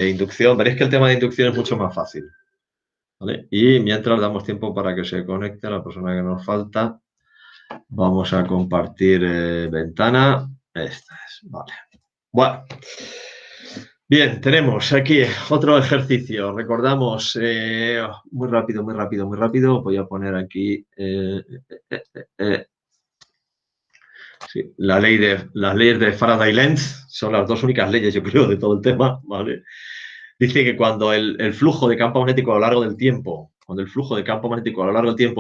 e inducción. Veréis que el tema de inducción es mucho más fácil, ¿vale? Y mientras damos tiempo para que se conecte la persona que nos falta, vamos a compartir ventana. Esta es, vale. Bueno. Bien, tenemos aquí otro ejercicio. Recordamos, muy rápido. Voy a poner aquí sí, las leyes de Faraday-Lenz. Son las dos únicas leyes, yo creo, de todo el tema, ¿vale? Dice que cuando el flujo de campo magnético a lo largo del tiempo,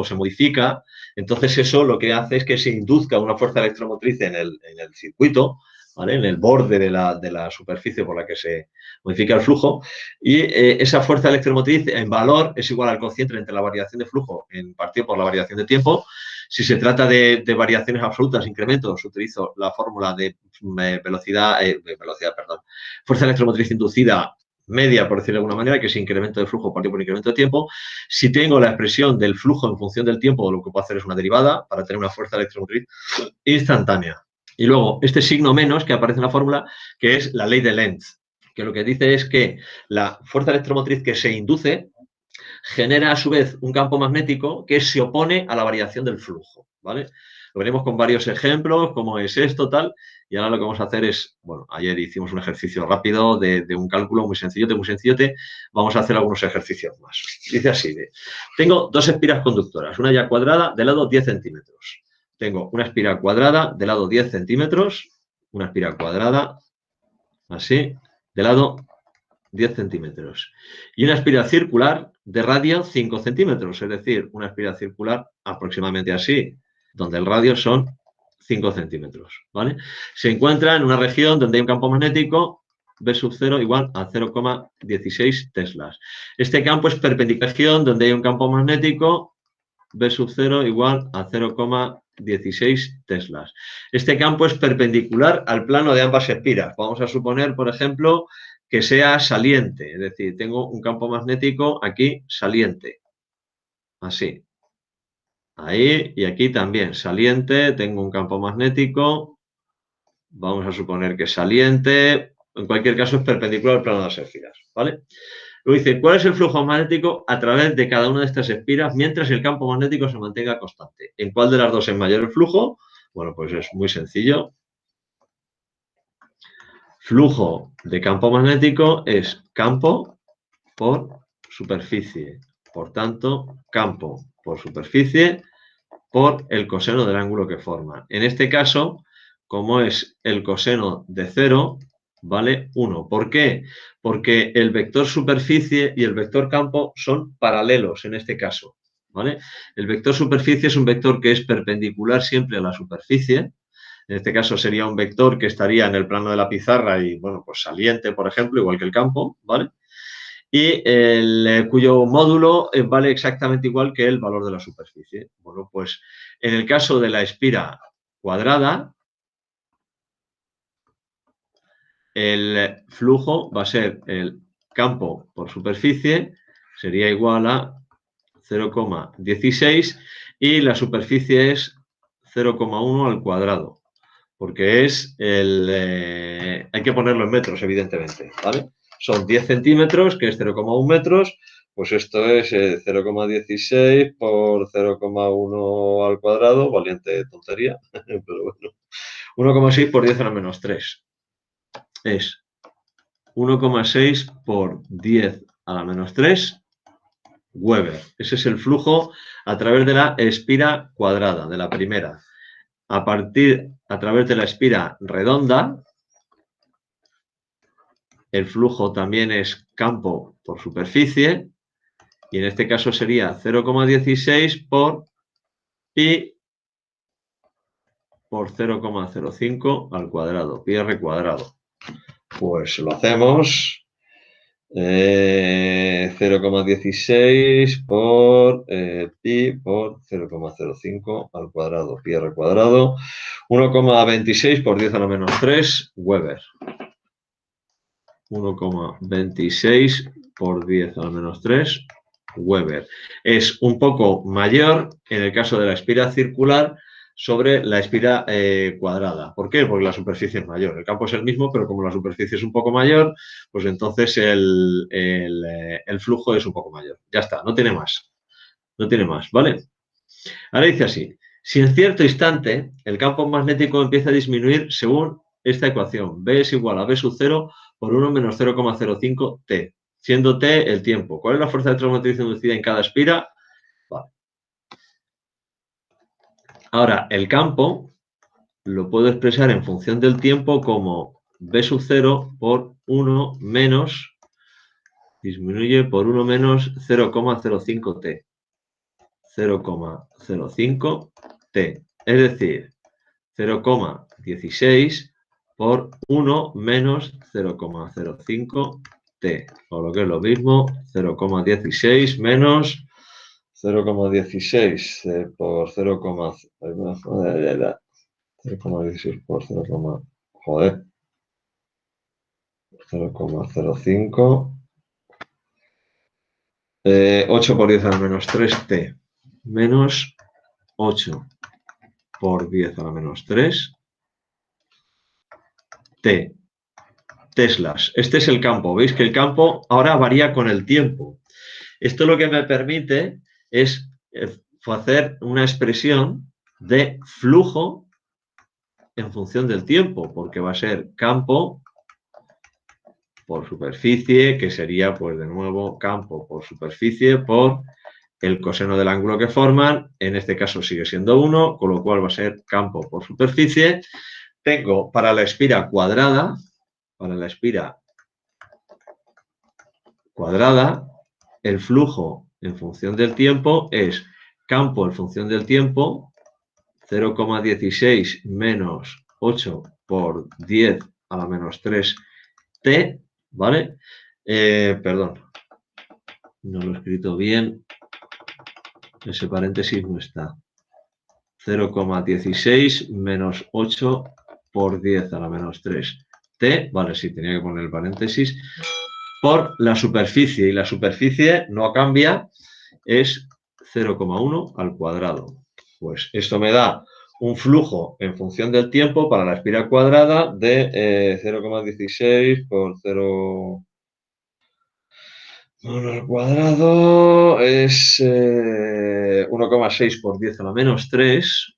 se modifica, entonces eso lo que hace es que se induzca una fuerza electromotriz en el circuito, ¿vale? En el borde de la superficie por la que se modifica el flujo, y esa fuerza electromotriz en valor es igual al cociente entre la variación de flujo en partido por la variación de tiempo. Si se trata de variaciones absolutas, incrementos, utilizo la fórmula de fuerza electromotriz inducida media, por decirlo de alguna manera, que es incremento de flujo partido por incremento de tiempo. Si tengo la expresión del flujo en función del tiempo, lo que puedo hacer es una derivada para tener una fuerza electromotriz instantánea. Y luego, este signo menos que aparece en la fórmula, que es la ley de Lenz, que lo que dice es que la fuerza electromotriz que se induce genera a su vez un campo magnético que se opone a la variación del flujo, ¿vale? Lo veremos con varios ejemplos, cómo es esto, tal, y ahora lo que vamos a hacer es, bueno, ayer hicimos un ejercicio rápido de un cálculo muy sencillote, vamos a hacer algunos ejercicios más. Dice así, tengo dos espiras conductoras, una ya cuadrada de lado 10 centímetros. Tengo una espira cuadrada de lado 10 centímetros, una espira cuadrada, así, de lado 10 centímetros. Y una espira circular de radio 5 centímetros, es decir, una espira circular aproximadamente así, donde el radio son 5 centímetros, ¿vale? Se encuentra en una región donde hay un campo magnético V sub 0 igual a 0,16 teslas. Este campo es perpendicular a la región donde hay un campo magnético V sub 0 igual a 0,16 teslas. Este campo es perpendicular al plano de ambas espiras. Vamos a suponer, por ejemplo, que sea saliente, es decir, tengo un campo magnético aquí saliente, así. Ahí y aquí también saliente, tengo un campo magnético, vamos a suponer que es saliente, en cualquier caso es perpendicular al plano de las espiras, ¿vale? Luego dice, ¿cuál es el flujo magnético a través de cada una de estas espiras mientras el campo magnético se mantenga constante? ¿En cuál de las dos es mayor el flujo? Bueno, pues es muy sencillo. Flujo de campo magnético es campo por superficie. Por tanto, campo por superficie por el coseno del ángulo que forma. En este caso, como es el coseno de 0, vale 1. ¿Por qué? Porque el vector superficie y el vector campo son paralelos en este caso, ¿vale? El vector superficie es un vector que es perpendicular siempre a la superficie. En este caso sería un vector que estaría en el plano de la pizarra y, bueno, pues saliente, por ejemplo, igual que el campo, ¿vale? Y cuyo módulo vale exactamente igual que el valor de la superficie. Bueno, pues en el caso de la espira cuadrada, el flujo va a ser el campo por superficie, sería igual a 0,16 y la superficie es 0,1 al cuadrado, porque es hay que ponerlo en metros, evidentemente, ¿vale? Son 10 centímetros, que es 0,1 metros, pues esto es 0,16 por 0,1 al cuadrado, valiente tontería, pero bueno, 1,6 por 10 a la menos 3. Es 1,6 por 10 a la menos 3 Weber. Ese es el flujo a través de la espira cuadrada, de la primera. A través de la espira redonda, el flujo también es campo por superficie, y en este caso sería 0,16 por pi por 0,05 al cuadrado, pi r cuadrado. Pues lo hacemos. 0,16 por pi por 0,05 al cuadrado, pi r cuadrado. 1,26 por 10 a la menos 3 Weber. 1,26 por 10 a la menos 3 Weber. Es un poco mayor en el caso de la espira circular sobre la espira cuadrada. ¿Por qué? Porque la superficie es mayor. El campo es el mismo, pero como la superficie es un poco mayor, pues entonces el flujo es un poco mayor. Ya está, no tiene más. No tiene más, ¿vale? Ahora dice así. Si en cierto instante el campo magnético empieza a disminuir según esta ecuación, B es igual a B sub 0 por 1 menos 0,05 T, siendo T el tiempo. ¿Cuál es la fuerza electromotriz inducida en cada espira? Vale. Ahora, el campo lo puedo expresar en función del tiempo como B sub 0 por 1 menos, disminuye por 1 menos 0,05 T. 0,05 T. Es decir, 0,16 por 1 menos 0,05 T. O lo que es lo mismo, 0,16 menos 0,16 por 0,16 por 0, joder, 0,05. 8 por 10 a la menos 3 T. Menos 8 por 10 a la menos 3 T. Teslas. Este es el campo. Veis que el campo ahora varía con el tiempo. Esto lo que me permite es hacer una expresión de flujo en función del tiempo, porque va a ser campo por superficie, que sería, pues de nuevo, campo por superficie por el coseno del ángulo que forman. En este caso sigue siendo 1, con lo cual va a ser campo por superficie. Tengo para la espira cuadrada, el flujo en función del tiempo es campo en función del tiempo, 0,16 menos 8 por 10 a la menos 3 T, ¿vale? Perdón, no lo he escrito bien, ese paréntesis no está. 0,16 menos 8 por 10 a la menos 3 T, vale, sí, tenía que poner el paréntesis, por la superficie, y la superficie no cambia, es 0,1 al cuadrado. Pues esto me da un flujo en función del tiempo para la espira cuadrada de 0,16 por 0 al cuadrado es 1,6 por 10 a la menos 3.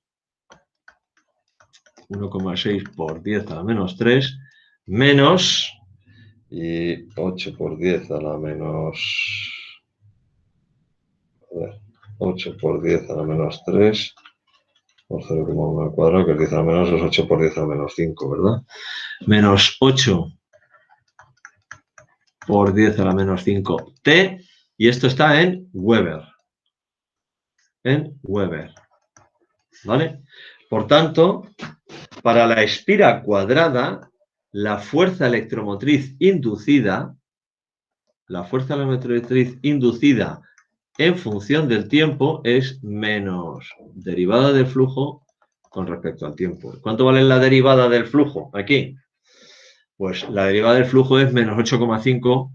1,6 por 10 a la menos 3 menos y 8 por 10 a la menos 8 por 10 a la menos 3 por 0,1 al cuadrado, que es 10 a la menos es 8 por 10 a la menos 5, ¿verdad? Menos 8 por 10 a la menos 5 T, y esto está en Weber. En Weber. ¿Vale? Por tanto, para la espira cuadrada, la fuerza electromotriz inducida en función del tiempo es menos derivada del flujo con respecto al tiempo. ¿Cuánto vale la derivada del flujo? Aquí. Pues la derivada del flujo es menos 8,5,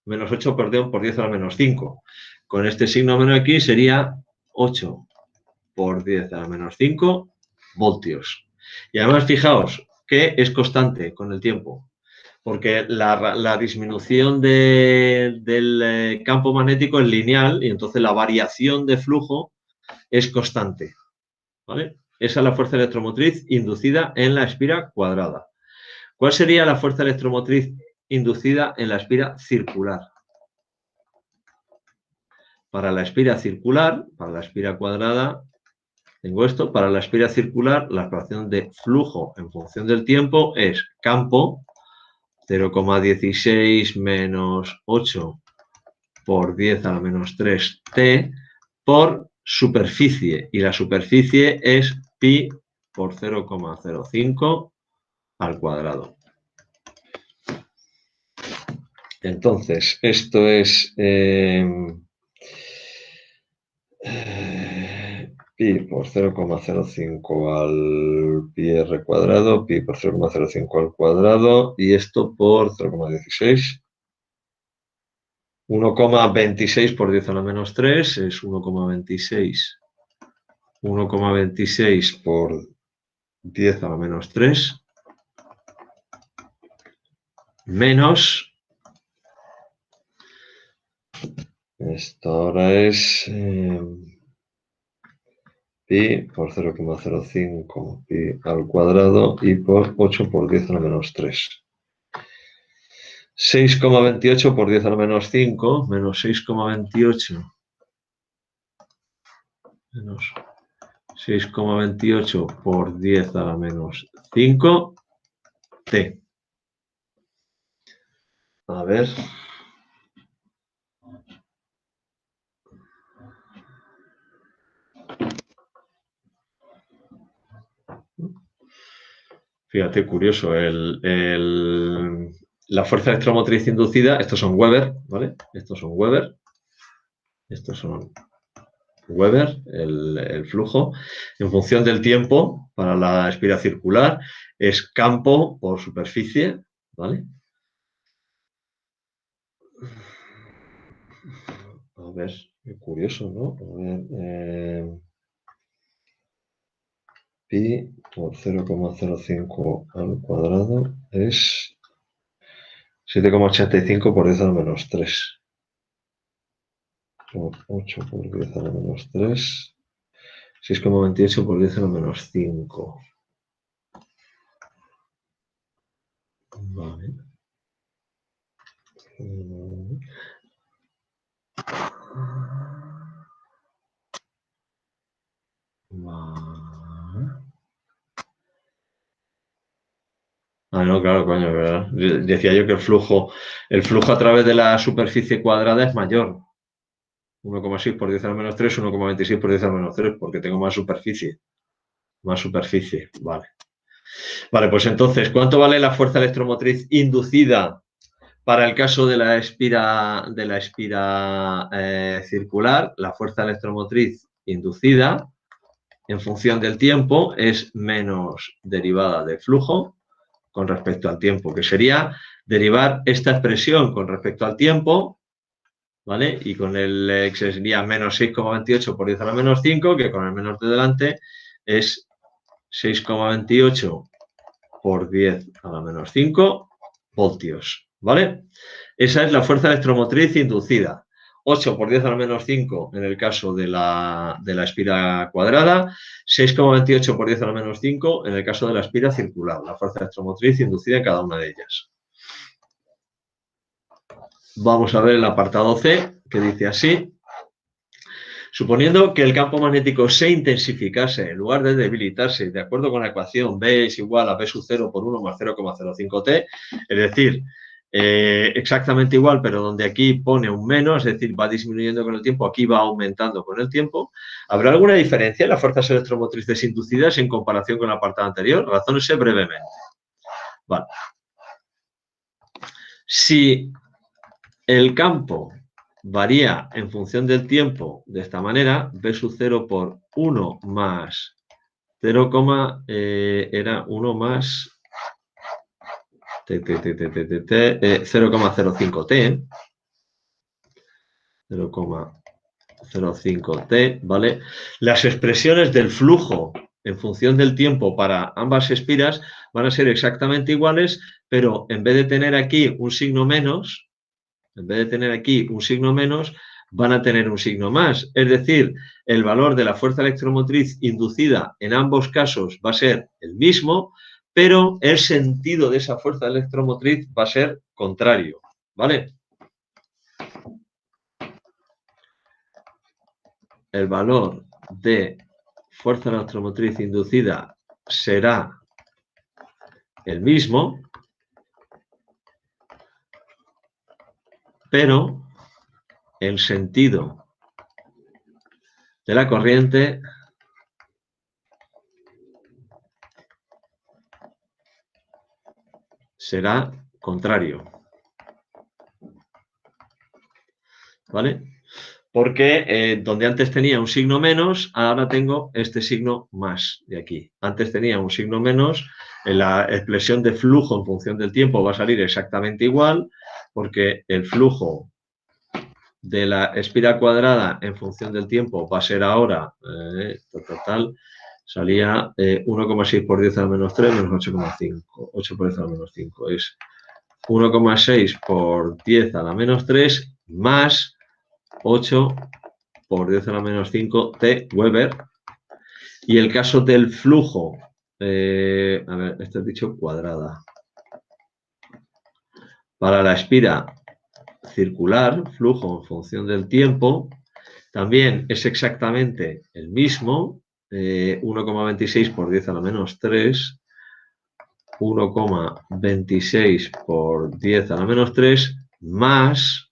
menos 8, perdón, por 10 a la menos 5. Con este signo menos aquí sería 8 por 10 a la menos 5 voltios. Y además, fijaos que es constante con el tiempo, porque la disminución del campo magnético es lineal y entonces la variación de flujo es constante. ¿Vale? Esa es la fuerza electromotriz inducida en la espira cuadrada. ¿Cuál sería la fuerza electromotriz inducida en la espira circular? Para la espira circular, para la espira cuadrada, tengo esto. Para la espira circular, la expresión de flujo en función del tiempo es campo 0,16 menos 8 por 10 a la menos 3 T por superficie. Y la superficie es pi por 0,05 al cuadrado. Entonces, esto es pi por 0,05 al pi r cuadrado, pi por 0,05 al cuadrado, y esto por 0,16. 1,26 por 10 a la menos 3 es 1,26 1,26 por 10 a la menos 3 menos, esto ahora es pi por 0,05 pi al cuadrado y por 8 por 10 a la menos 3. 6,28 por 10 a la menos 5 menos 6,28 menos 6,28 por 10 a la menos 5 t. A ver. Fíjate, curioso, la fuerza electromotriz inducida, estos son Weber, ¿vale? Estos son Weber, el flujo, en función del tiempo, para la espiral circular, es campo por superficie, ¿vale? A ver, qué curioso, ¿no? A ver, pi por 0,05 al cuadrado es 7,85 por 10 a la menos 3. Por 8 por 10 a la menos 3. 6,28 por 10 a la menos 5. Vale. Vale. Ah, no, claro, coño, ¿verdad? Decía yo que el flujo a través de la superficie cuadrada es mayor. 1,6 por 10 a la menos 3, 1,26 por 10 a la menos 3, porque tengo más superficie. Más superficie, vale. Vale, pues entonces, ¿cuánto vale la fuerza electromotriz inducida para el caso de la espira circular? La fuerza electromotriz inducida en función del tiempo es menos derivada del flujo con respecto al tiempo, que sería derivar esta expresión con respecto al tiempo, ¿vale? Y con el x sería menos 6,28 por 10 a la menos 5, que con el menos de delante es 6,28 por 10 a la menos 5 voltios, ¿vale? Esa es la fuerza electromotriz inducida. 8 por 10 a la menos 5 en el caso de la espira cuadrada, 6,28 por 10 a la menos 5 en el caso de la espira circular, la fuerza electromotriz inducida en cada una de ellas. Vamos a ver el apartado C, que dice así. Suponiendo que el campo magnético se intensificase en lugar de debilitarse, de acuerdo con la ecuación B es igual a B sub 0 por 1 más 0,05T, es decir, exactamente igual, pero donde aquí pone un menos, es decir, va disminuyendo con el tiempo, aquí va aumentando con el tiempo. ¿Habrá alguna diferencia en las fuerzas electromotrices inducidas en comparación con el apartado anterior? Razónese brevemente. Vale. Si el campo varía en función del tiempo de esta manera, B sub 0 por 1 más 0, era 1 más 0,05T, 0,05T, ¿vale? Las expresiones del flujo en función del tiempo para ambas espiras van a ser exactamente iguales, pero en vez de tener aquí un signo menos, van a tener un signo más. Es decir, el valor de la fuerza electromotriz inducida en ambos casos va a ser el mismo, pero el sentido de esa fuerza electromotriz va a ser contrario, ¿vale? El valor de fuerza electromotriz inducida será el mismo, pero el sentido de la corriente será contrario, ¿vale? Porque donde antes tenía un signo menos, ahora tengo este signo más de aquí. Antes tenía un signo menos, la expresión de flujo en función del tiempo va a salir exactamente igual, porque el flujo de la espira cuadrada en función del tiempo va a ser ahora, salía 1,6 por 10 a la menos 3 menos 8,5. 8 por 10 a la menos 5 es 1,6 por 10 a la menos 3 más 8 por 10 a la menos 5 T Weber. Y el caso del flujo, a ver, esto he dicho cuadrada. Para la espira circular, flujo en función del tiempo, también es exactamente el mismo, 1,26 por 10 a la menos 3, 1,26 por 10 a la menos 3, más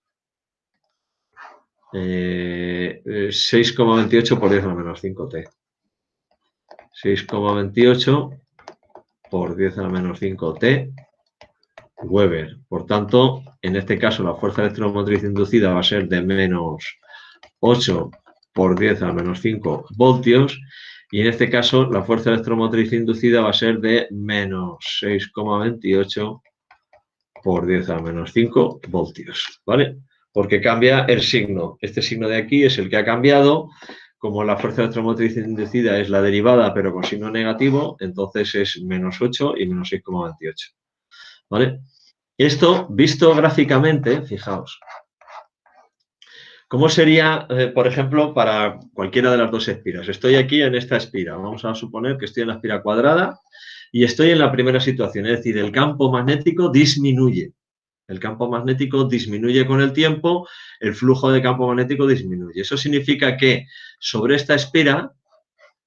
6,28 por 10 a la menos 5t. 6,28 por 10 a la menos 5t Weber. Por tanto, en este caso la fuerza electromotriz inducida va a ser de menos 8 por 10 a la menos 5 voltios y en este caso la fuerza electromotriz inducida va a ser de menos 6,28 por 10 a la menos 5 voltios, ¿vale? Porque cambia el signo. Este signo de aquí es el que ha cambiado. Como la fuerza electromotriz inducida es la derivada, pero con signo negativo, entonces es menos 8 y menos 6,28. ¿Vale? Esto, visto gráficamente, fijaos, ¿cómo sería, por ejemplo, para cualquiera de las dos espiras? Estoy aquí en esta espira. Vamos a suponer que estoy en la espira cuadrada y estoy en la primera situación, es decir, el campo magnético disminuye. El campo magnético disminuye con el tiempo, el flujo de campo magnético disminuye. Eso significa que sobre esta espira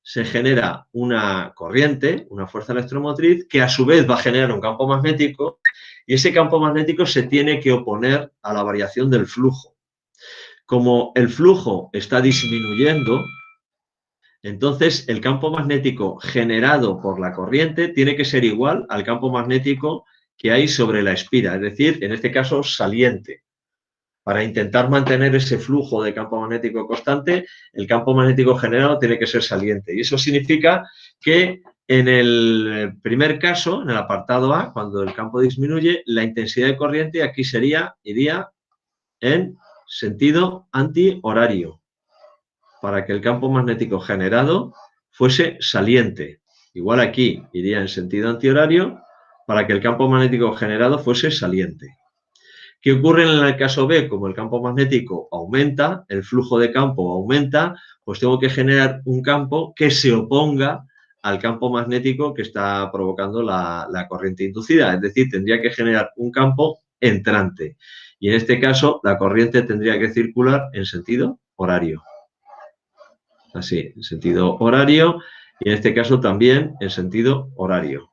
se genera una corriente, una fuerza electromotriz, que a su vez va a generar un campo magnético y ese campo magnético se tiene que oponer a la variación del flujo. Como el flujo está disminuyendo, entonces el campo magnético generado por la corriente tiene que ser igual al campo magnético que hay sobre la espira, es decir, en este caso saliente. Para intentar mantener ese flujo de campo magnético constante, el campo magnético generado tiene que ser saliente. Y eso significa que en el primer caso, en el apartado A, cuando el campo disminuye, la intensidad de corriente aquí iría en sentido antihorario, para que el campo magnético generado fuese saliente. Igual aquí iría en sentido antihorario para que el campo magnético generado fuese saliente. ¿Qué ocurre en el caso B? Como el campo magnético aumenta, el flujo de campo aumenta, pues tengo que generar un campo que se oponga al campo magnético que está provocando la corriente inducida. Es decir, tendría que generar un campo entrante. Y en este caso, la corriente tendría que circular en sentido horario. Así, en sentido horario y en este caso también en sentido horario.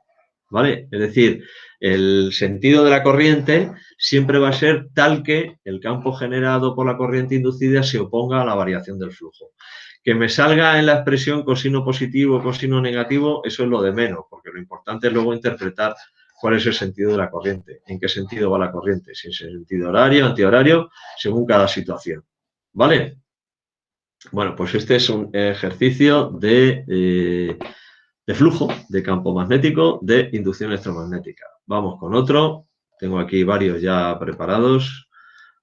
¿Vale? Es decir, el sentido de la corriente siempre va a ser tal que el campo generado por la corriente inducida se oponga a la variación del flujo. Que me salga en la expresión cosino positivo o cosino negativo, eso es lo de menos, porque lo importante es luego interpretar cuál es el sentido de la corriente, en qué sentido va la corriente, si es en sentido horario, antihorario, según cada situación. ¿Vale? Bueno, pues este es un ejercicio de flujo de campo magnético de inducción electromagnética. Vamos con otro. Tengo aquí varios ya preparados.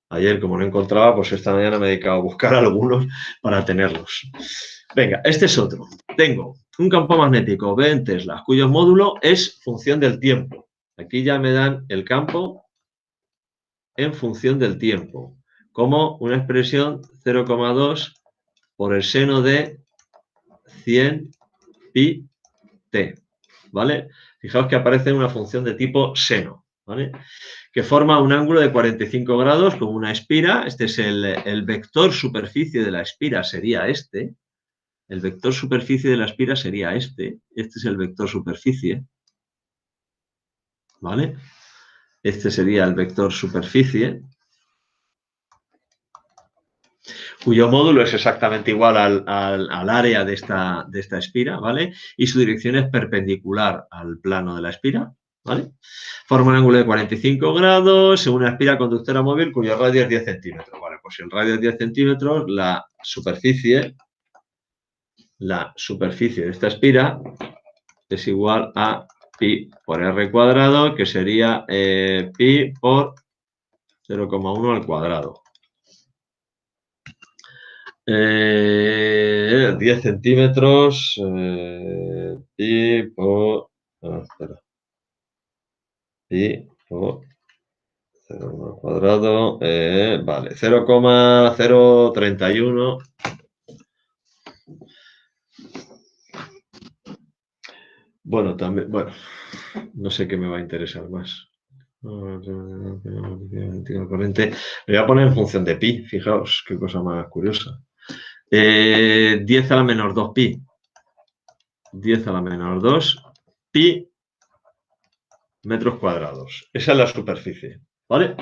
Ayer, como no encontraba, pues esta mañana me he dedicado a buscar algunos para tenerlos. Venga, este es otro. Tengo un campo magnético B en Tesla, cuyo módulo es función del tiempo. Aquí ya me dan el campo en función del tiempo, como una expresión 0,2 por el seno de 100 pi t, ¿vale? Fijaos que aparece una función de tipo seno, ¿vale? Que forma un ángulo de 45 grados con una espira. Este es el vector superficie de la espira, sería este. El vector superficie de la espira sería este. Este es el vector superficie, ¿vale? Este sería el vector superficie, cuyo módulo es exactamente igual al área de esta espira, ¿vale? Y su dirección es perpendicular al plano de la espira, ¿vale? Forma un ángulo de 45 grados en una espira conductora móvil cuyo radio es 10 centímetros. Vale, pues si el radio es 10 centímetros, la superficie de esta espira es igual a pi por r cuadrado, que sería pi por 0,1 al cuadrado. 10 centímetros pi por... espera. Pi por 0,1 cuadrado. Vale, 0,031. Bueno, también, bueno, no sé qué me va a interesar más. Corriente. Le voy a poner en función de pi, fijaos, qué cosa más curiosa. 10 a la menor 2 pi. 10 a la menor 2 pi metros cuadrados. Esa es la superficie, ¿vale?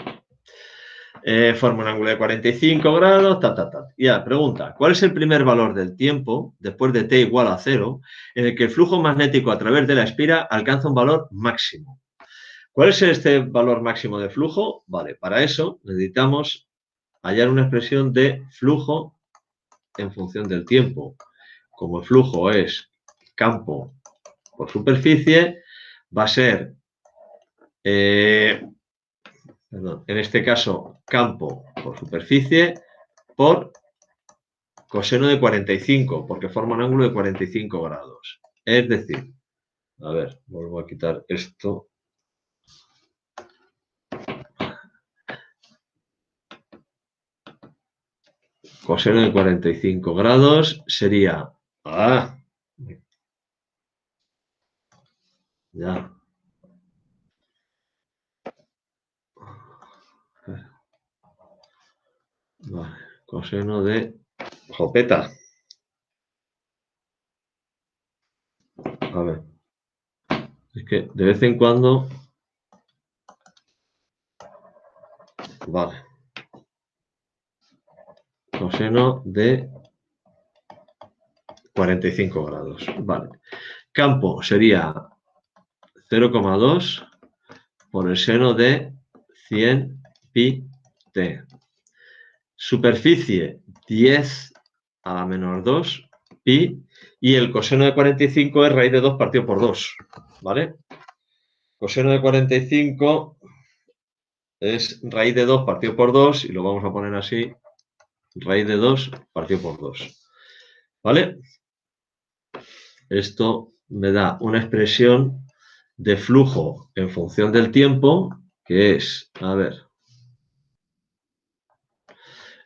Forma un ángulo de 45 grados, Ya, pregunta, ¿cuál es el primer valor del tiempo, después de t igual a 0, en el que el flujo magnético a través de la espira alcanza un valor máximo? ¿Cuál es este valor máximo de flujo? Vale, para eso necesitamos hallar una expresión de flujo en función del tiempo. Como el flujo es campo por superficie, va a ser, en este caso, campo por superficie por coseno de 45, porque forma un ángulo de 45 grados. Es decir, a ver, vuelvo a quitar esto. Coseno de 45 grados sería... Ya. Vale, coseno de jopeta. A ver. Es que de vez en cuando... Vale. Coseno de 45 grados. Vale. Campo sería 0,2 por el seno de 100 pi t. Superficie 10 a la menor 2 pi y el coseno de 45 es raíz de 2 partido por 2, ¿vale? Coseno de 45 es raíz de 2 partido por 2 y lo vamos a poner así, raíz de 2 partido por 2, ¿vale? Esto me da una expresión de flujo en función del tiempo que es, a ver,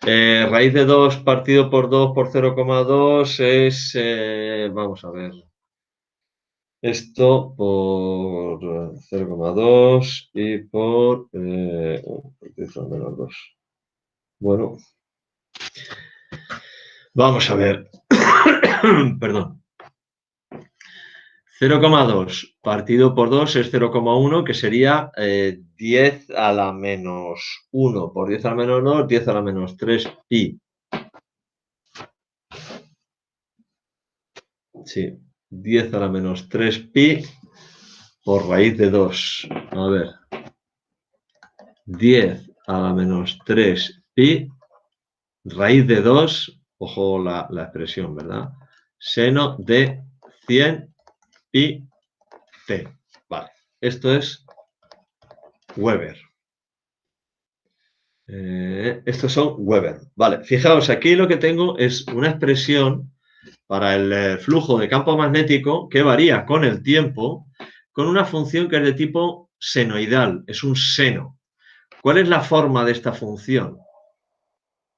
raíz de 2 partido por 2 por 0,2 es, vamos a ver, esto por 0,2 y por 2. Bueno, vamos a ver, perdón. 0,2 partido por 2 es 0,1, que sería 10 a la menos 1 por 10 a la menos 2, 10 a la menos 3 pi. Sí, 10 a la menos 3 pi por raíz de 2. A ver. 10 a la menos 3 pi, raíz de 2, ojo la expresión, ¿verdad? Seno de 100 pi t. Vale, esto es Weber. Estos son Weber. Vale, fijaos, aquí lo que tengo es una expresión para el flujo de campo magnético que varía con el tiempo con una función que es de tipo senoidal, es un seno. ¿Cuál es la forma de esta función?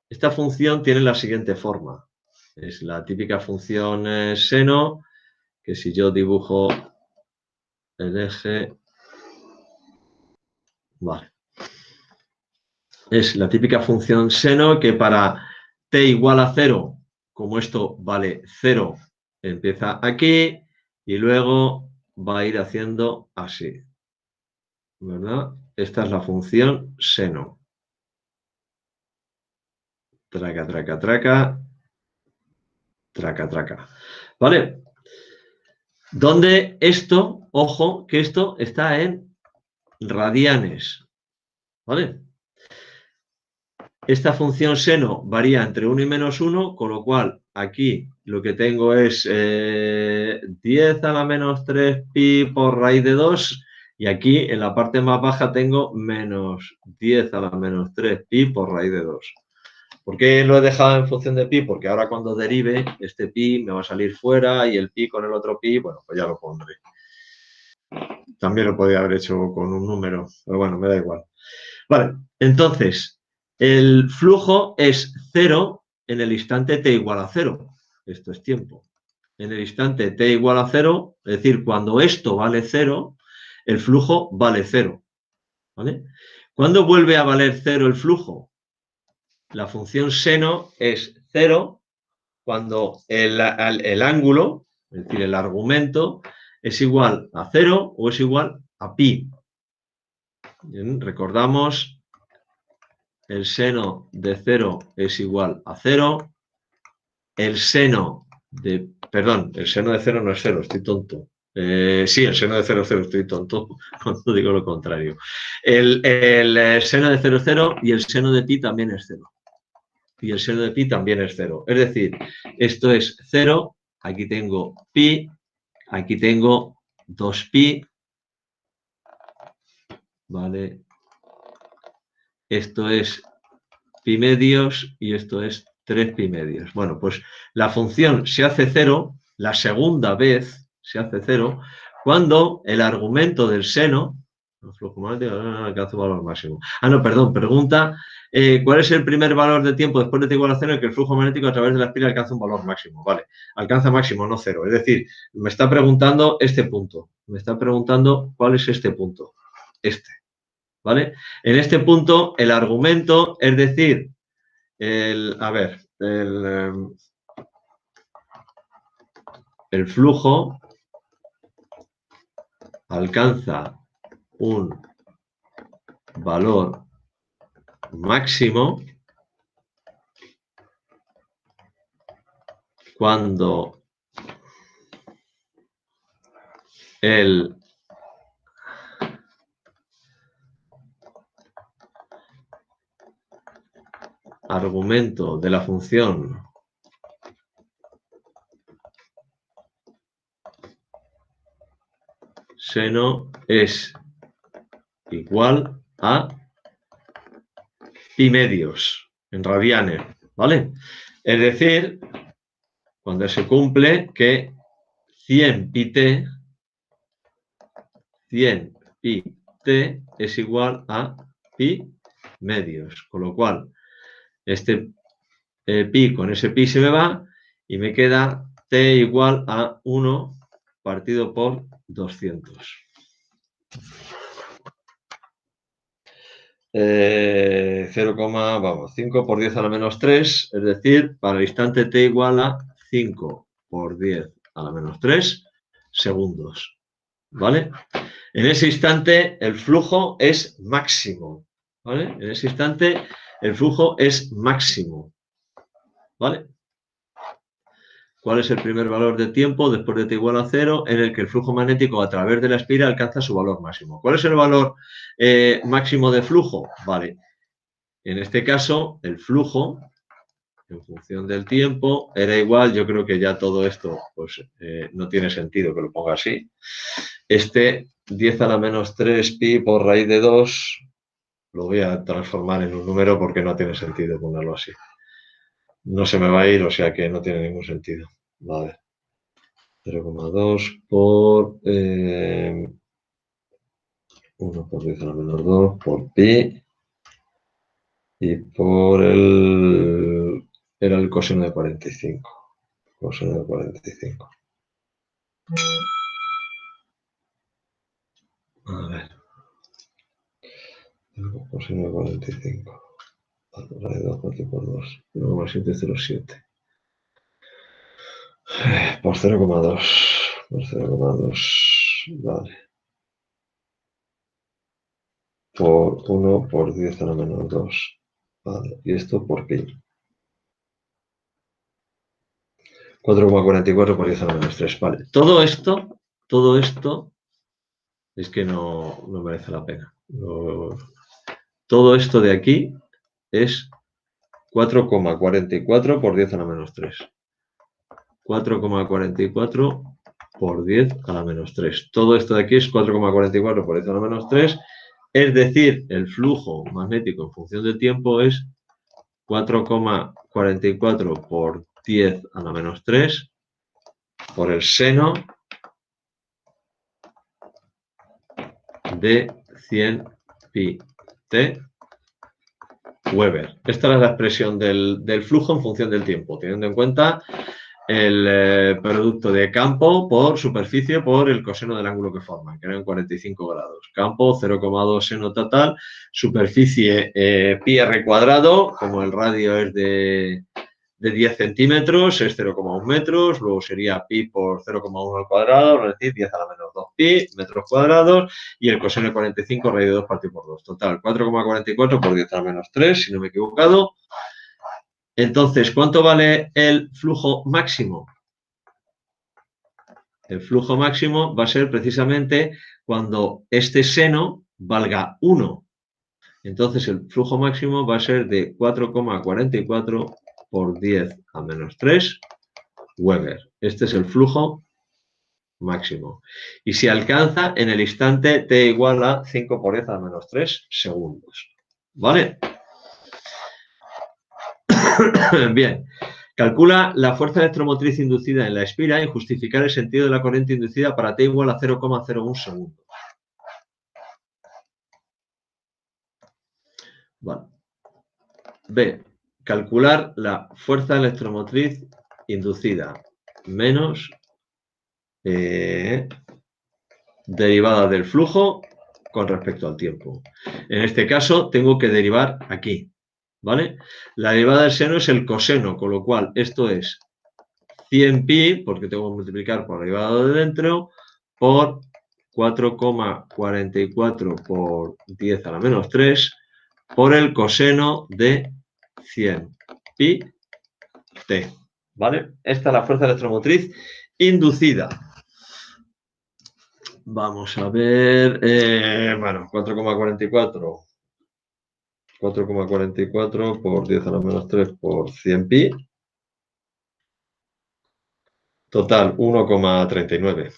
Esta función tiene la siguiente forma. Es la típica función seno, que si yo dibujo el eje... Vale. Es la típica función seno que para t igual a 0, como esto vale 0, empieza aquí y luego va a ir haciendo así. ¿Verdad? Esta es la función seno. Traca, traca, traca. Traca, traca. ¿Vale? Donde esto, ojo, que esto está en radianes. ¿Vale? Esta función seno varía entre 1 y menos 1, con lo cual aquí lo que tengo es 10 a la menos 3 pi por raíz de 2 y aquí en la parte más baja tengo menos 10 a la menos 3 pi por raíz de 2. ¿Por qué lo he dejado en función de pi? Porque ahora cuando derive, este pi me va a salir fuera y el pi con el otro pi, bueno, pues ya lo pondré. También lo podría haber hecho con un número, pero bueno, me da igual. Vale, entonces, el flujo es 0 en el instante t igual a 0. Esto es tiempo. En el instante t igual a 0, es decir, cuando esto vale 0, el flujo vale 0. ¿Vale? ¿Cuándo vuelve a valer 0 el flujo? La función seno es 0 cuando el ángulo, es decir, el argumento, es igual a 0 o es igual a pi. Bien, recordamos, el seno de 0 es igual a 0. El seno de 0 no es 0, estoy tonto. Sí, el seno de 0 es 0, estoy tonto cuando digo lo contrario. El seno de 0 es 0 y el seno de pi también es 0. Y el seno de pi también es 0. Es decir, esto es 0, aquí tengo pi, aquí tengo 2pi, ¿vale? Esto es pi medios y esto es 3 pi medios. Bueno, pues la función se hace 0, la segunda vez se hace 0, cuando el argumento del seno, el flujo magnético alcanza un valor máximo. Ah, no, perdón, pregunta, ¿cuál es el primer valor de tiempo después de t igual a 0 en que el flujo magnético a través de la espiral alcanza un valor máximo? Vale, alcanza máximo, no 0. Es decir, me está preguntando este punto. Me está preguntando cuál es este punto. Este. ¿Vale? En este punto, el argumento, es decir, el flujo alcanza un valor máximo cuando el argumento de la función seno es igual a pi medios en radianes, ¿vale? Es decir, cuando se cumple que 100 pi t es igual a pi medios, con lo cual este pi con ese pi se me va y me queda t igual a 1 partido por 200. 5 por 10 a la menos 3, es decir, para el instante t igual a 5 por 10 a la menos 3 segundos. ¿Vale? En ese instante el flujo es máximo. ¿Vale? En ese instante el flujo es máximo. ¿Vale? ¿Cuál es el primer valor de tiempo después de t igual a 0 en el que el flujo magnético a través de la espiral alcanza su valor máximo? ¿Cuál es el valor máximo de flujo? Vale. En este caso, el flujo, en función del tiempo, era igual. Yo creo que ya todo esto pues, no tiene sentido que lo ponga así. Este 10 a la menos 3 pi por raíz de 2 lo voy a transformar en un número porque no tiene sentido ponerlo así. No se me va a ir, o sea que no tiene ningún sentido. Vale. 0,2 por 1 por 10 a la menos 2 por pi y por era el coseno de 45. Coseno de 45. A ver. Coseno de 45. Vale, 2 partido por 2. 1,707. Por 0,2. Por 0,2. Vale. Por 1 por 10 a la menos 2. Vale. Y esto por pi. 4,44 por 10 a la menos 3. Vale. Todo esto es que no merece la pena. Todo esto de aquí es 4,44 por 10 a la menos 3. 4,44 por 10 a la menos 3. Todo esto de aquí es 4,44 por 10 a la menos 3. Es decir, el flujo magnético en función del tiempo es 4,44 por 10 a la menos 3 por el seno de 100 pi t Weber. Esta es la expresión del flujo en función del tiempo, teniendo en cuenta el producto de campo por superficie por el coseno del ángulo que forman, que eran 45 grados. Campo 0,2 seno total, superficie pi r cuadrado, como el radio es de 10 centímetros, es 0,1 metros, luego sería pi por 0,1 al cuadrado, es decir, 10 a la menos 2 pi, metros cuadrados, y el coseno de 45 radio de 2 partido por 2. Total, 4,44 por 10 a la menos 3, si no me he equivocado. Entonces, ¿cuánto vale el flujo máximo? El flujo máximo va a ser precisamente cuando este seno valga 1. Entonces, el flujo máximo va a ser de 4,44 por 10 a menos 3 Weber. Este es el flujo máximo. Y se alcanza en el instante t igual a 5 por 10 a menos 3 segundos. ¿Vale? Bien. Calcula la fuerza electromotriz inducida en la espira y justificar el sentido de la corriente inducida para t igual a 0,01 segundos. Vale. B. Calcular la fuerza electromotriz inducida menos derivada del flujo con respecto al tiempo. En este caso tengo que derivar aquí, ¿vale? La derivada del seno es el coseno, con lo cual esto es 100 pi, porque tengo que multiplicar por la derivada de dentro, por 4,44 por 10 a la menos 3, por el coseno de 100 pi t, ¿vale? Esta es la fuerza electromotriz inducida. Vamos a ver, bueno, 4,44 por 10 a la menos 3 por 100 pi. Total, 1,39.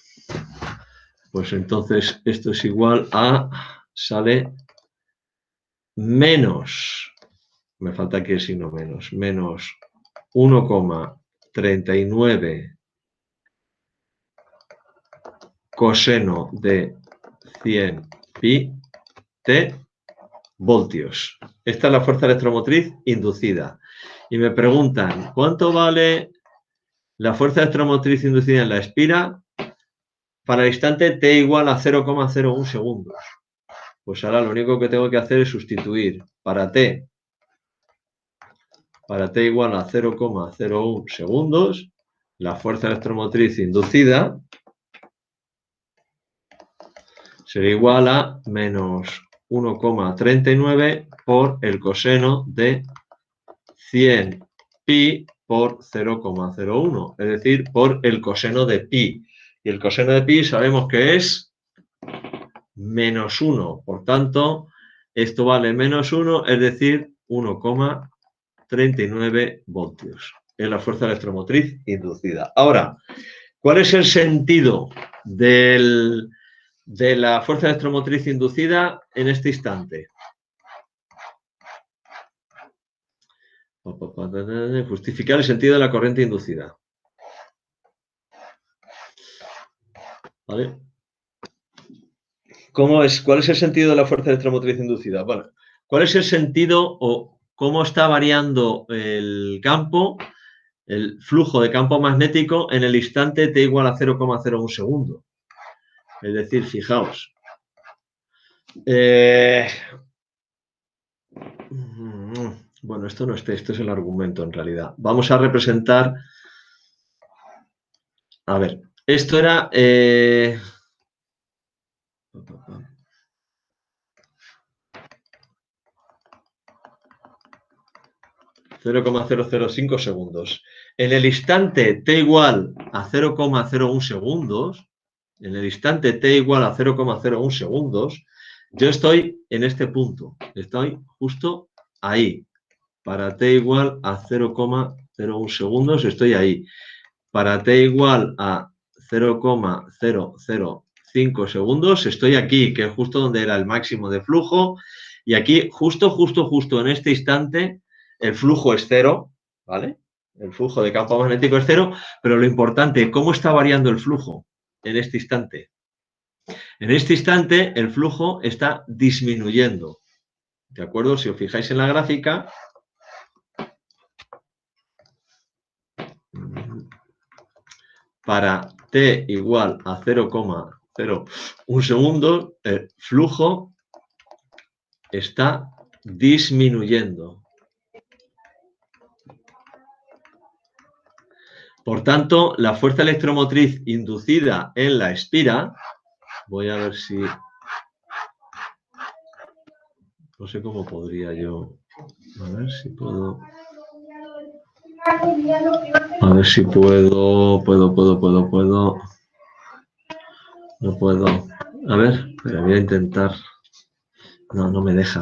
Pues entonces esto es igual a, sale menos, me falta aquí el signo menos 1,39 coseno de 100 pi t voltios. Esta es la fuerza electromotriz inducida. Y me preguntan, ¿cuánto vale la fuerza electromotriz inducida en la espira para el instante t igual a 0,01 segundos? Pues ahora lo único que tengo que hacer es sustituir para t igual a 0,01 segundos, la fuerza electromotriz inducida será igual a menos 1,39 por el coseno de 100 pi por 0,01, es decir, por el coseno de pi. Y el coseno de pi sabemos que es menos 1. Por tanto, esto vale menos 1, es decir, 1,39 voltios. Es la fuerza electromotriz inducida. Ahora, ¿cuál es el sentido de la fuerza electromotriz inducida en este instante? Justificar el sentido de la corriente inducida. ¿Vale? ¿Cuál es el sentido de la fuerza electromotriz inducida? Bueno, ¿cuál es el sentido o cómo está variando el campo, el flujo de campo magnético en el instante t igual a 0,01 segundo? Es decir, fijaos. Bueno, esto no es esto es el argumento en realidad. Vamos a representar. A ver, esto era. 0,005 segundos. En el instante t igual a 0,01 segundos, en el instante t igual a 0,01 segundos, yo estoy en este punto, estoy justo ahí. Para t igual a 0,01 segundos estoy ahí. Para t igual a 0,005 segundos estoy aquí, que es justo donde era el máximo de flujo. Y aquí, justo en este instante, el flujo es cero, ¿vale? El flujo de campo magnético es cero, pero lo importante, ¿cómo está variando el flujo en este instante? En este instante el flujo está disminuyendo, ¿de acuerdo? Si os fijáis en la gráfica, para t igual a 0,01 segundos, el flujo está disminuyendo. Por tanto, la fuerza electromotriz inducida en la espira, voy a ver si... No sé cómo podría yo... A ver si puedo... A ver si puedo... No puedo. A ver, pero voy a intentar... No, no me deja.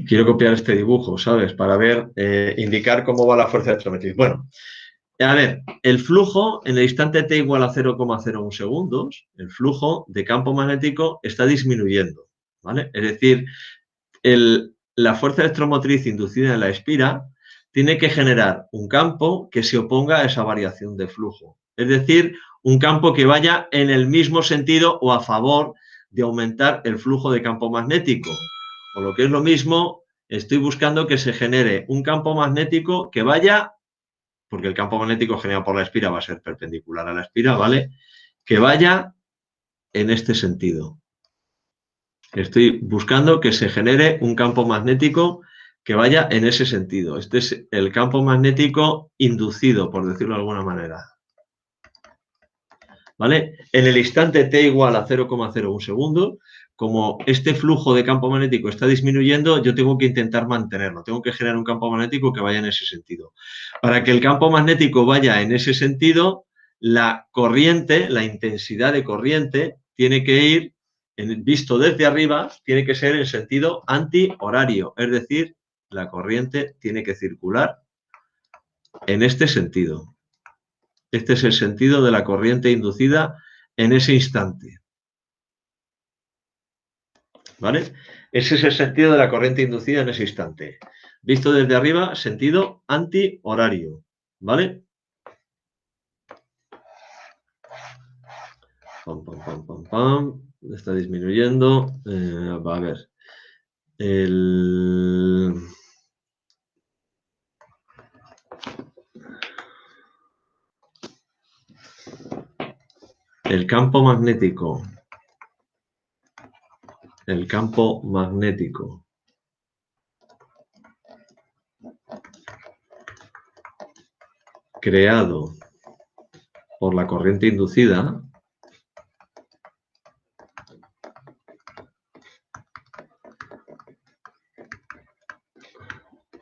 Quiero copiar este dibujo, ¿sabes? Para ver, indicar cómo va la fuerza electromotriz. Bueno, a ver, el flujo en el instante t igual a 0,01 segundos, el flujo de campo magnético está disminuyendo, ¿vale? Es decir, la fuerza electromotriz inducida en la espira tiene que generar un campo que se oponga a esa variación de flujo. Es decir, un campo que vaya en el mismo sentido o a favor de aumentar el flujo de campo magnético. O lo que es lo mismo, estoy buscando que se genere un campo magnético que vaya, porque el campo magnético generado por la espira va a ser perpendicular a la espira, ¿vale? Que vaya en este sentido. Estoy buscando que se genere un campo magnético que vaya en ese sentido. Este es el campo magnético inducido, por decirlo de alguna manera. ¿Vale? En el instante t igual a 0,01 segundos, como este flujo de campo magnético está disminuyendo, yo tengo que intentar mantenerlo. Tengo que generar un campo magnético que vaya en ese sentido. Para que el campo magnético vaya en ese sentido, la corriente, la intensidad de corriente, tiene que ir, visto desde arriba, tiene que ser en sentido antihorario. Es decir, la corriente tiene que circular en este sentido. Este es el sentido de la corriente inducida en ese instante. ¿Vale? Ese es el sentido de la corriente inducida en ese instante. Visto desde arriba, sentido antihorario. ¿Vale? Pam, pam, pam, pam, pam. Está disminuyendo. Va a ver. El campo magnético. El campo magnético creado por la corriente inducida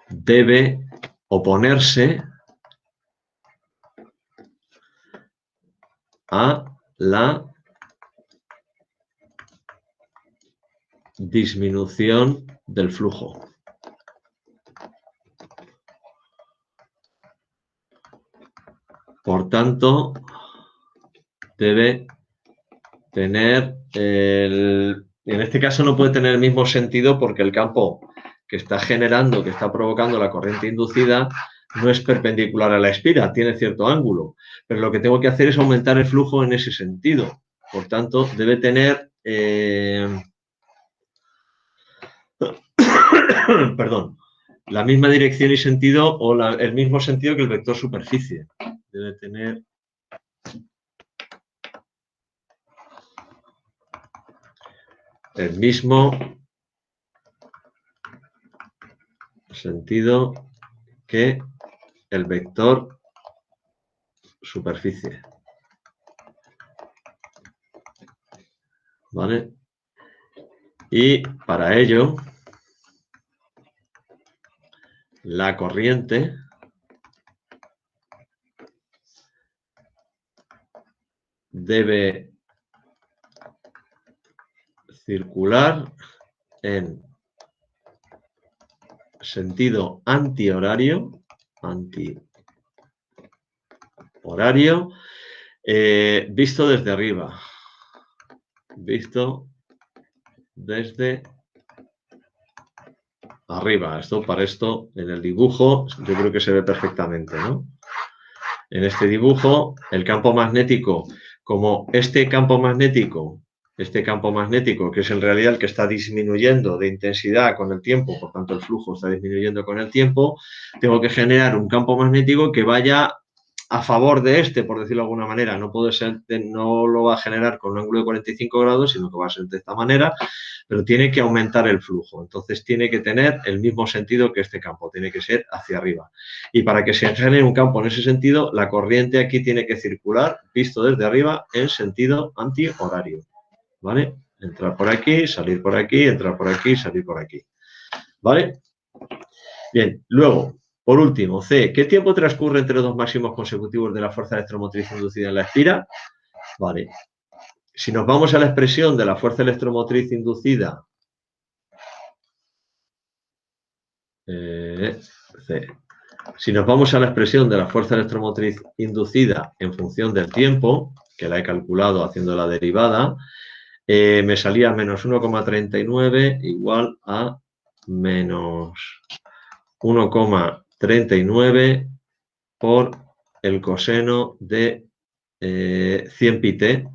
debe oponerse a la disminución del flujo. Por tanto, debe tener, en este caso no puede tener el mismo sentido porque el campo que está generando, que está provocando la corriente inducida, no es perpendicular a la espira, tiene cierto ángulo. Pero lo que tengo que hacer es aumentar el flujo en ese sentido. Por tanto, debe tener, perdón, la misma dirección y sentido o el mismo sentido que el vector superficie. Debe tener el mismo sentido que el vector superficie. ¿Vale? Y para ello, la corriente debe circular en sentido antihorario, visto desde arriba. Visto desde arriba. Esto para esto, en el dibujo, yo creo que se ve perfectamente, ¿no? En este dibujo, el campo magnético, como este campo magnético, que es en realidad el que está disminuyendo de intensidad con el tiempo, por tanto el flujo está disminuyendo con el tiempo, tengo que generar un campo magnético que vaya a favor de este, por decirlo de alguna manera. No puede ser, no lo va a generar con un ángulo de 45 grados, sino que va a ser de esta manera, pero tiene que aumentar el flujo. Entonces tiene que tener el mismo sentido que este campo, tiene que ser hacia arriba. Y para que se genere un campo en ese sentido, la corriente aquí tiene que circular, visto desde arriba, en sentido antihorario. ¿Vale? Entrar por aquí, salir por aquí, entrar por aquí, salir por aquí. ¿Vale? Bien, luego, por último, C. ¿Qué tiempo transcurre entre los dos máximos consecutivos de la fuerza electromotriz inducida en la espira? Vale. Si nos vamos a la expresión de la fuerza electromotriz inducida, C. Si nos vamos a la expresión de la fuerza electromotriz inducida en función del tiempo, que la he calculado haciendo la derivada, me salía menos 1,39 igual a menos 1,39 por el coseno de 100 pi t.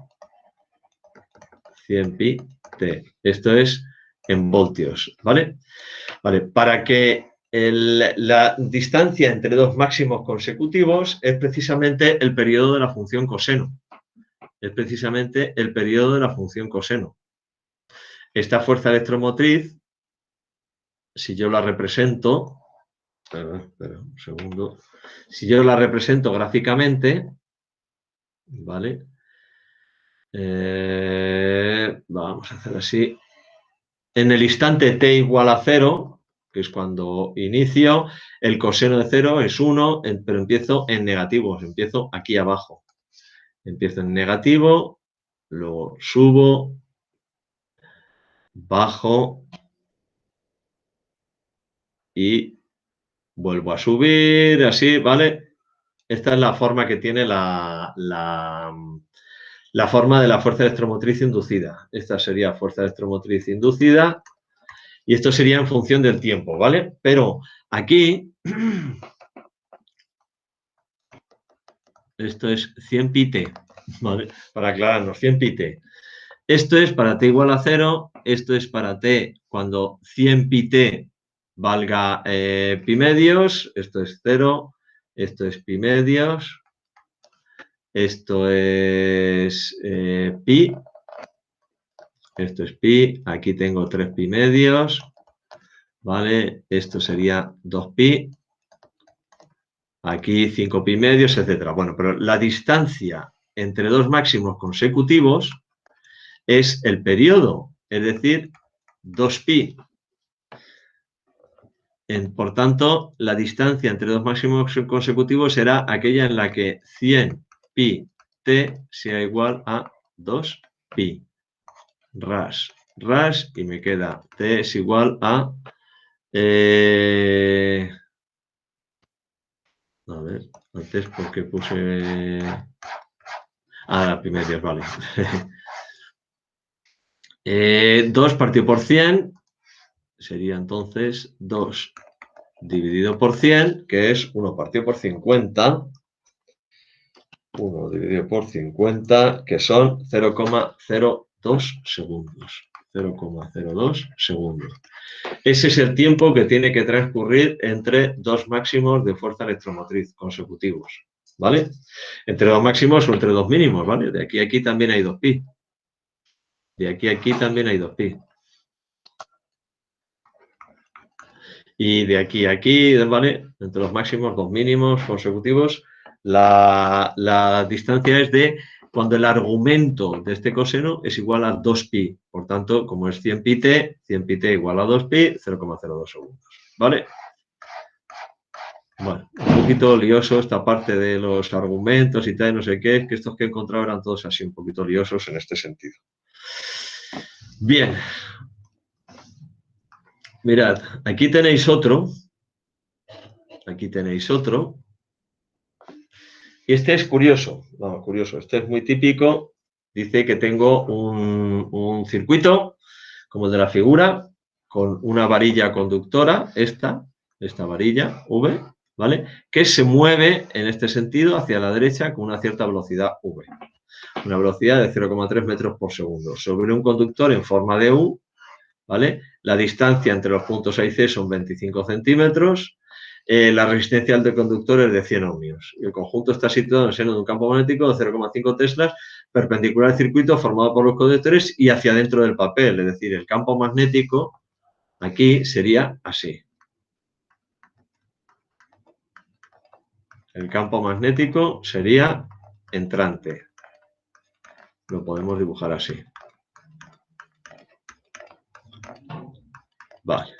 100 pi t. Esto es en voltios, ¿vale? Vale, para que la distancia entre dos máximos consecutivos es precisamente el periodo de la función coseno. Es precisamente el periodo de la función coseno. Esta fuerza electromotriz, si yo la represento, espera un segundo, si yo la represento gráficamente, ¿vale? Vamos a hacer así. En el instante t igual a 0, que es cuando inicio, el coseno de 0 es 1, pero empiezo en negativos, empiezo aquí abajo. Empiezo en negativo, luego subo, bajo y vuelvo a subir, así, ¿vale? Esta es la forma que tiene la forma de la fuerza electromotriz inducida. Esta sería fuerza electromotriz inducida y esto sería en función del tiempo, ¿vale? Pero aquí, esto es 100 pi t, ¿vale? Para aclararnos, 100 pi t. Esto es para t igual a 0, esto es para t cuando 100 pi t valga pi medios, esto es 0, esto es pi medios, esto es pi, esto es pi, aquí tengo 3 pi medios, ¿vale? Esto sería 2 pi, aquí 5 pi medios, etcétera. Bueno, pero la distancia entre dos máximos consecutivos es el periodo, es decir, 2 pi. Por tanto, la distancia entre dos máximos consecutivos será aquella en la que 100 pi t sea igual a 2 pi. Ras, ras, y me queda t es igual a... a ver, antes porque puse... la pi medios, vale. 2 partido por 100 sería entonces 2 dividido por 100, que es 1 partido por 50. 1 dividido por 50, que son 0,02 segundos. 0,02 segundos. Ese es el tiempo que tiene que transcurrir entre dos máximos de fuerza electromotriz consecutivos, ¿vale? Entre dos máximos o entre dos mínimos, ¿vale? De aquí a aquí también hay 2 pi. De aquí a aquí también hay 2 pi. Y de aquí a aquí, ¿vale? Entre los máximos, dos mínimos consecutivos, la distancia es de cuando el argumento de este coseno es igual a 2pi. Por tanto, como es 100 pi t, 100 pi t igual a 2pi, 0,02 segundos. ¿Vale? Bueno, un poquito lioso esta parte de los argumentos y tal, no sé qué, que estos que he encontrado eran todos así un poquito liosos en este sentido. Bien. Mirad, aquí tenéis otro. Aquí tenéis otro. Y este es curioso, no, curioso, este es muy típico. Dice que tengo un circuito, como el de la figura, con una varilla conductora, esta varilla V, ¿vale? Que se mueve en este sentido hacia la derecha con una cierta velocidad V. Una velocidad de 0,3 metros por segundo. Sobre un conductor en forma de U, ¿vale? La distancia entre los puntos A y C son 25 centímetros. La resistencia del conductor es de 100 ohmios. Y el conjunto está situado en el seno de un campo magnético de 0,5 teslas perpendicular al circuito formado por los conductores y hacia dentro del papel. Es decir, el campo magnético aquí sería así. El campo magnético sería entrante. Lo podemos dibujar así. Vale.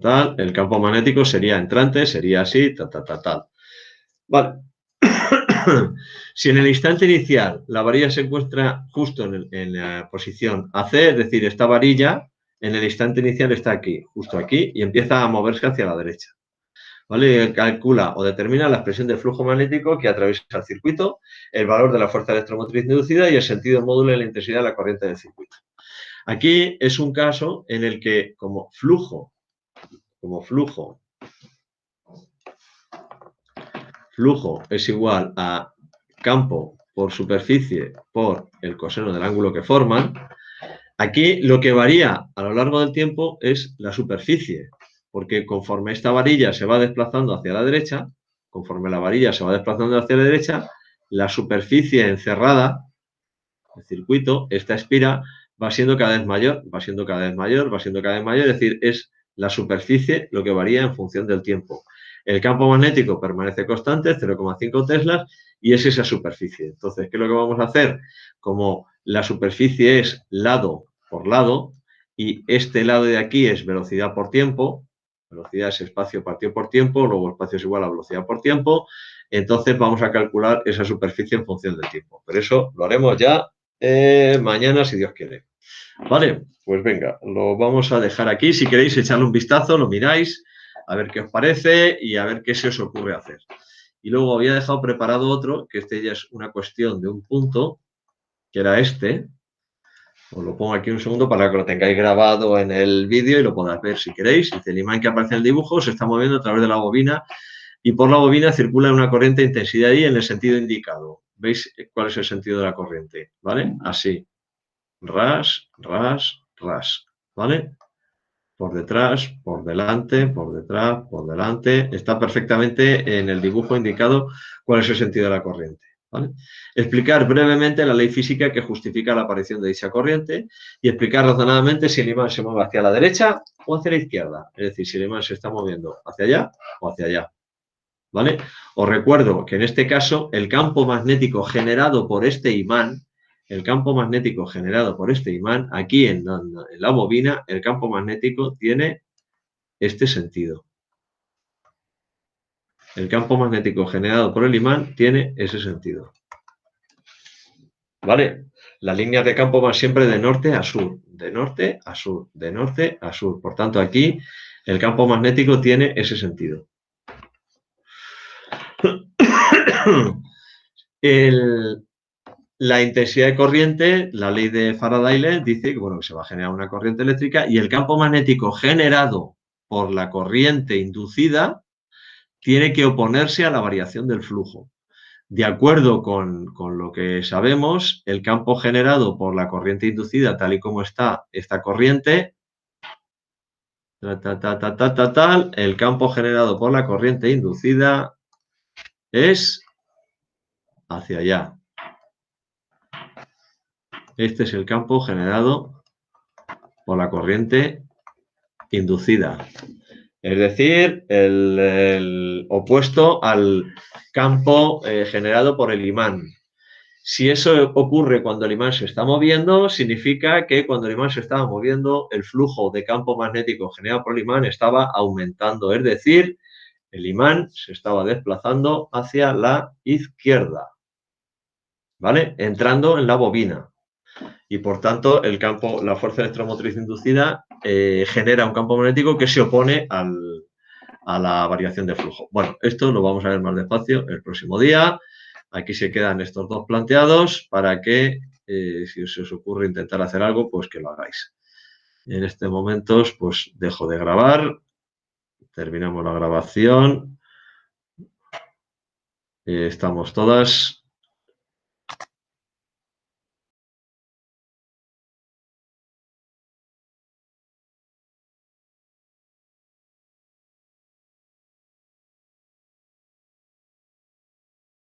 Tal. El campo magnético sería entrante, sería así, tal. Vale. Si en el instante inicial la varilla se encuentra justo en la posición AC, es decir, esta varilla en el instante inicial está aquí, justo aquí, y empieza a moverse hacia la derecha. ¿Vale? Calcula o determina la expresión del flujo magnético que atraviesa el circuito, el valor de la fuerza electromotriz inducida y el sentido módulo de la intensidad de la corriente del circuito. Aquí es un caso en el que como flujo es igual a campo por superficie por el coseno del ángulo que forman, aquí lo que varía a lo largo del tiempo es la superficie, porque conforme esta varilla se va desplazando hacia la derecha, la superficie encerrada, el circuito, esta espira, va siendo cada vez mayor, es decir, es la superficie lo que varía en función del tiempo. El campo magnético permanece constante, 0,5 teslas, y es esa superficie. Entonces, ¿qué es lo que vamos a hacer? Como la superficie es lado por lado, y este lado de aquí es velocidad por tiempo, velocidad es espacio partido por tiempo, luego espacio es igual a velocidad por tiempo, entonces vamos a calcular esa superficie en función del tiempo. Pero eso lo haremos ya mañana, si Dios quiere. Vale, pues venga, lo vamos a dejar aquí. Si queréis echarle un vistazo, lo miráis, a ver qué os parece y a ver qué se os ocurre hacer. Y luego había dejado preparado otro, que este ya es una cuestión de un punto, que era este. Os lo pongo aquí un segundo para que lo tengáis grabado en el vídeo y lo podáis ver si queréis. Dice, el imán que aparece en el dibujo se está moviendo a través de la bobina y por la bobina circula una corriente de intensidad I en el sentido indicado. ¿Veis cuál es el sentido de la corriente? ¿Vale? Así. Ras, ras, ras. ¿Vale? Por detrás, por delante, por detrás, por delante. Está perfectamente en el dibujo indicado cuál es el sentido de la corriente. ¿Vale? Explicar brevemente la ley física que justifica la aparición de dicha corriente y explicar razonadamente si el imán se mueve hacia la derecha o hacia la izquierda. Es decir, si el imán se está moviendo hacia allá o hacia allá. ¿Vale? Os recuerdo que en este caso el campo magnético generado por este imán, aquí en la bobina, el campo magnético tiene este sentido. El campo magnético generado por el imán tiene ese sentido. ¿Vale? Las líneas de campo van siempre de norte a sur, de norte a sur, de norte a sur. Por tanto, aquí el campo magnético tiene ese sentido. La intensidad de corriente, la ley de Faraday dice que, bueno, que se va a generar una corriente eléctrica y el campo magnético generado por la corriente inducida tiene que oponerse a la variación del flujo. De acuerdo con lo que sabemos, el campo generado por la corriente inducida, tal y como está esta corriente, el campo generado por la corriente inducida es hacia allá. Este es el campo generado por la corriente inducida. Es decir, el opuesto al campo generado por el imán. Si eso ocurre cuando el imán se está moviendo, significa que cuando el imán se estaba moviendo, el flujo de campo magnético generado por el imán estaba aumentando. Es decir, el imán se estaba desplazando hacia la izquierda, ¿vale? Entrando en la bobina. Y por tanto, la fuerza electromotriz inducida genera un campo magnético que se opone a la variación de flujo. Bueno, esto lo vamos a ver más despacio el próximo día. Aquí se quedan estos dos planteados para que, si se os ocurre intentar hacer algo, pues que lo hagáis. En este momento, pues dejo de grabar, terminamos la grabación. Estamos todas.